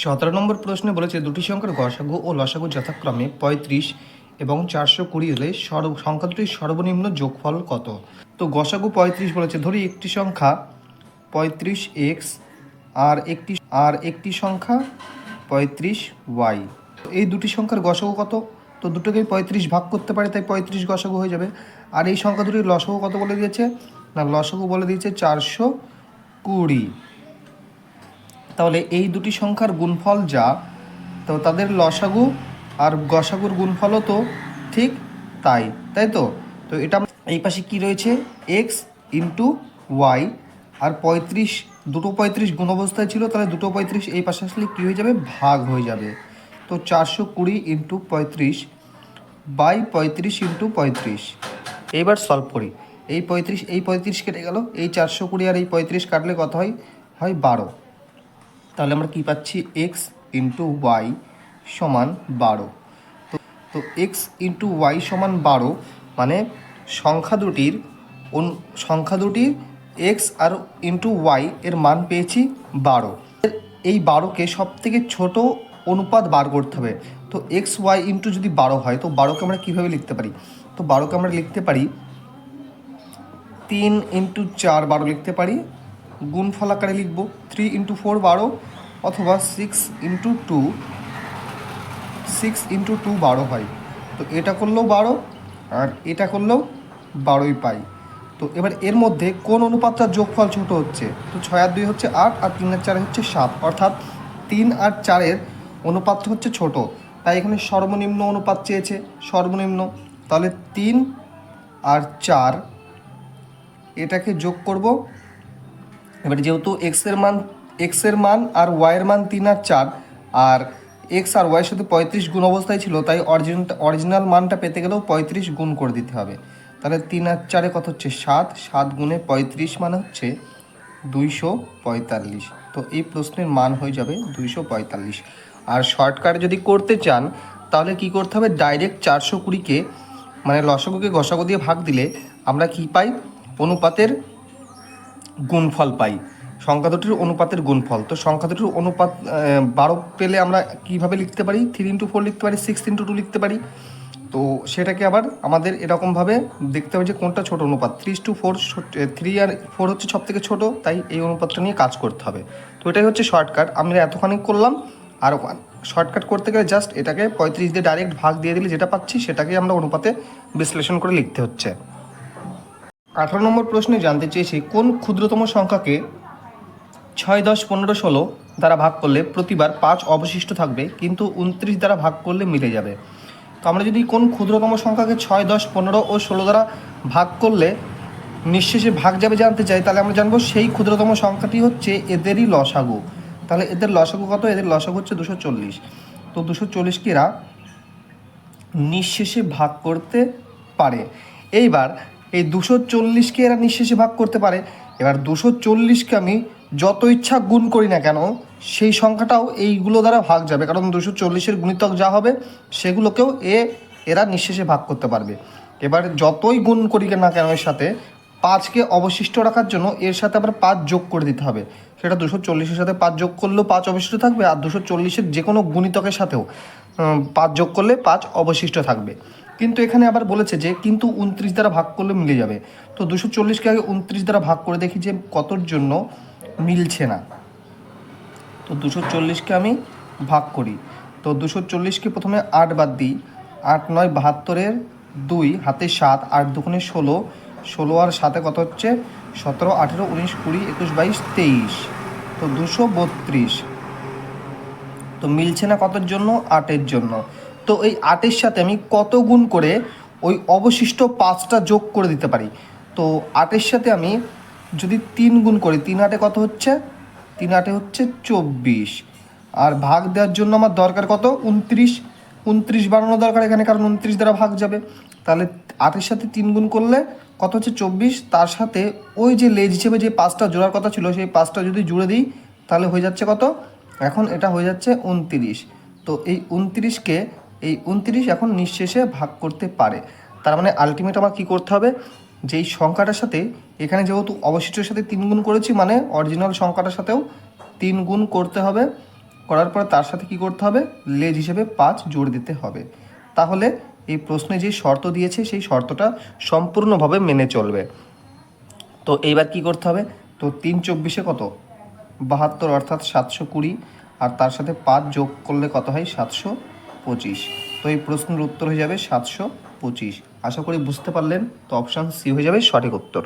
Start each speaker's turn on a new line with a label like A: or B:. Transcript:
A: 17 নম্বর প্রশ্নে বলেছে দুটি সংখ্যার গসাগু ও লসাগু যথাক্রমে 35 এবং 420 হলে সংখ্যা দুটির সর্বনিম্ন যোগফল কত। তো গসাগু 35 বলেছে, ধরি একটি সংখ্যা 35x আর একটি সংখ্যা 35y। এই দুটি সংখ্যার গসাগু কত? তো দুটোকেই 35 ভাগ করতে পারে, তাই 35 গসাগু হয়ে যাবে। আর এই সংখ্যা দুটির লসাগু কত বলে দিয়েছে? না, লসাগু বলে দিয়েছে 420। তাহলে এই দুটি সংখ্যার গুণফল যা, তো তাদের লসাগু আর গসাগুর গুণফলও তো ঠিক তাই, তাই তো। তো এটা এই পাশে কি রয়েছে? এক্স ইন্টু ওয়াই, আর 35, দুটো 35 গুণ অবস্থায় ছিল, তাহলে দুটো 35 এই পাশে আসলে কী হয়ে যাবে? ভাগ হয়ে যাবে। তো 420 ইন্টু 35 বাই 35 ইন্টু 35। এইবার সলভ করি। এই 35 কেটে গেল, এই 420 আর এই 35 কাটলে কত হয়? 12। তাহলে আমরা কি পাচ্ছি? এক্স ইন্টু ওয়াই সমান 12। তো এক্স ইন্টু ওয়াই সমান 12, মানে সংখ্যা দুটির এক্স আর ইন্টু ওয়াই এর মান পেয়েছি 12। এই 12কে সব থেকে ছোটো অনুপাত বার করতে হবে। তো এক্স ওয়াই ইন্টু যদি 12 হয়, তো 12কে আমরা কীভাবে লিখতে পারি? তো 12কে আমরা লিখতে পারি 3 ইন্টু 4 12 লিখতে পারি, গুণফল আকারে লিখব 3 ইন্টু 4 12, অথবা 6 ইন্টু 2 12 হয়। তো এটা করলেও 12 আর এটা করলেও 12ই পাই। তো এবার এর মধ্যে কোন অনুপাতটার যোগফল ছোট হচ্ছে? তো 6 আর 2 হচ্ছে 8, আর 3 আর 4 হচ্ছে 7, অর্থাৎ 3 আর 4-এর অনুপাতটা হচ্ছে ছোট, তাই এখানে সর্বনিম্ন অনুপাত চেয়েছে, সর্বনিম্ন। তাহলে 3 আর 4 এটাকে যোগ করব। এবার যেহেতু এক্সের মান আর ওয়াইয়ের মান 3 আর 4, আর এক্স আর ওয়াইয়ের সাথে 35 গুণ অবস্থায় ছিল, তাই অরিজিনাল মানটা পেতে গেলেও 35 গুণ করে দিতে হবে। তাহলে 3 আর 4 কত হচ্ছে? 7, 7 গুণে 35 মানে হচ্ছে 245। তো এই প্রশ্নের মান হয়ে যাবে 245। আর শর্টকাট যদি করতে চান তাহলে কি করতে হবে? ডাইরেক্ট 420কে মানে লসাগুকে গসাগু দিয়ে ভাগ দিলে আমরা কি পাই? অনুপাতের গুণফল পাই, সংখ্যা দুটির অনুপাতের গুণফল। তো সংখ্যা দুটির অনুপাত 12 পেলে আমরা কিভাবে লিখতে পারি? 3 ইন্টু 4 লিখতে পারি, 6 ইন্টু 2 লিখতে পারি। তো সেটাকে আবার আমাদের এরকমভাবে দেখতে হবে যে কোনটা ছোট অনুপাত। 3:4, 3 আর 4 হচ্ছে সব থেকে ছোটো, তাই এই অনুপাতটা নিয়ে কাজ করতে হবে। তো এটাই হচ্ছে শর্টকাট, আমরা এতখানি করলাম। আর শর্টকাট করতে গেলে জাস্ট এটাকে 35 দিয়ে ডাইরেক্ট ভাগ দিয়ে দিলে যেটা পাচ্ছি সেটাকে আমরা অনুপাতে বিশ্লেষণ করে লিখতে হচ্ছে। 18 নম্বর প্রশ্নে জানতে চেয়েছি, কোন ক্ষুদ্রতম সংখ্যাকে 6, 10, 15, 16 দ্বারা ভাগ করলে প্রতিবার 5 অবশিষ্ট থাকবে, কিন্তু 29 দ্বারা ভাগ করলে মিলে যাবে। তো আমরা যদি কোন ক্ষুদ্রতম সংখ্যাকে 6, 10, 15 ও 16 দ্বারা ভাগ করলে নিঃশেষে ভাগ যাবে জানতে চাই, তাহলে আমরা জানবো সেই ক্ষুদ্রতম সংখ্যাটি হচ্ছে এদেরই লসাগু। তাহলে এদের লসাগু কত? এদের লসাগু হচ্ছে 240। তো 240কে এরা নিঃশেষে ভাগ করতে পারে। এইবার এই 240কে এরা নিঃশেষে ভাগ করতে পারে। এবার 240কে আমি যত ইচ্ছা গুণ করি না কেন, সেই সংখ্যাটাও এইগুলো দ্বারা ভাগ যাবে, কারণ 240-এর গুণিতক যা হবে সেগুলোকেও এরা নিঃশেষে ভাগ করতে পারবে। এবার যতই গুণ করি না কেন এর সাথে, 5কে অবশিষ্ট রাখার জন্য এর সাথে আবার 5 যোগ করে দিতে হবে। সেটা 240-এর সাথে 5 যোগ করলেও 5 অবশিষ্ট থাকবে, আর 240-এর যে কোনো গুণিতকের সাথেও 5 যোগ করলে 5 অবশিষ্ট থাকবে। কিন্তু এখানে আবার বলেছে যে কিন্তু 29 দ্বারা ভাগ করলে মিলে যাবে। তো 240কে আগে 29 দ্বারা ভাগ করে দেখি যে কতর জন্য মিলছে না। তো 240কে আমি ভাগ করি। তো 240কে প্রথমে 8 বাদ দিই, 8 9 72-এর 2 হাতে 7, 8 2 16, 16 আর 7 কত হচ্ছে? 17, 18, 19, 20, 21, 22, 23। তো 232। তো মিলছে না কতর জন্য? 8-এর জন্য। তো এই 8-এর সাথে আমি কত গুণ করে ওই অবশিষ্ট 5টা যোগ করে দিতে পারি? তো 8-এর সাথে আমি যদি 3 গুণ করি, 3 8-এ কত হচ্ছে? 3 8-এ হচ্ছে 24। আর ভাগ দেওয়ার জন্য আমার দরকার কত? 29। 29 বানানো দরকার এখানে, কারণ 29 দ্বারা ভাগ যাবে। তাহলে 8-এর সাথে 3 গুণ করলে কত হচ্ছে? 24। তার সাথে ওই যে লেজ হিসেবে যে 5টা জোড়ার কথা ছিল, সেই 5টা যদি জুড়ে দিই তাহলে হয়ে যাচ্ছে কত? এখন এটা হয়ে যাচ্ছে 29। তো এই 29 এখন নিঃশেষে ভাগ করতে পারে। তার মানে আলটিমেট আমার কী করতে হবে? যেই সংখ্যাটার সাথে এখানে যেহেতু অবশিষ্টের সাথে 3 গুণ করেছি, মানে অরিজিনাল সংখ্যাটার সাথেও 3 গুণ করতে হবে, করার পরে তার সাথে কি করতে হবে, লেজ হিসেবে 5 জোড় দিতে হবে। তাহলে এই প্রশ্নে যে শর্ত দিয়েছে সেই শর্তটা সম্পূর্ণভাবে মেনে চলবে। তো এইবার কি করতে হবে, তো 3×24 কত, 72, অর্থাৎ 720, আর তার সাথে 5 যোগ করলে কত হয়, 725। তো এই প্রশ্নের উত্তর হয়ে যাবে 725। আশা করি বুঝতে পারলেন। তো অপশান সি হয়ে যাবে সঠিক উত্তর।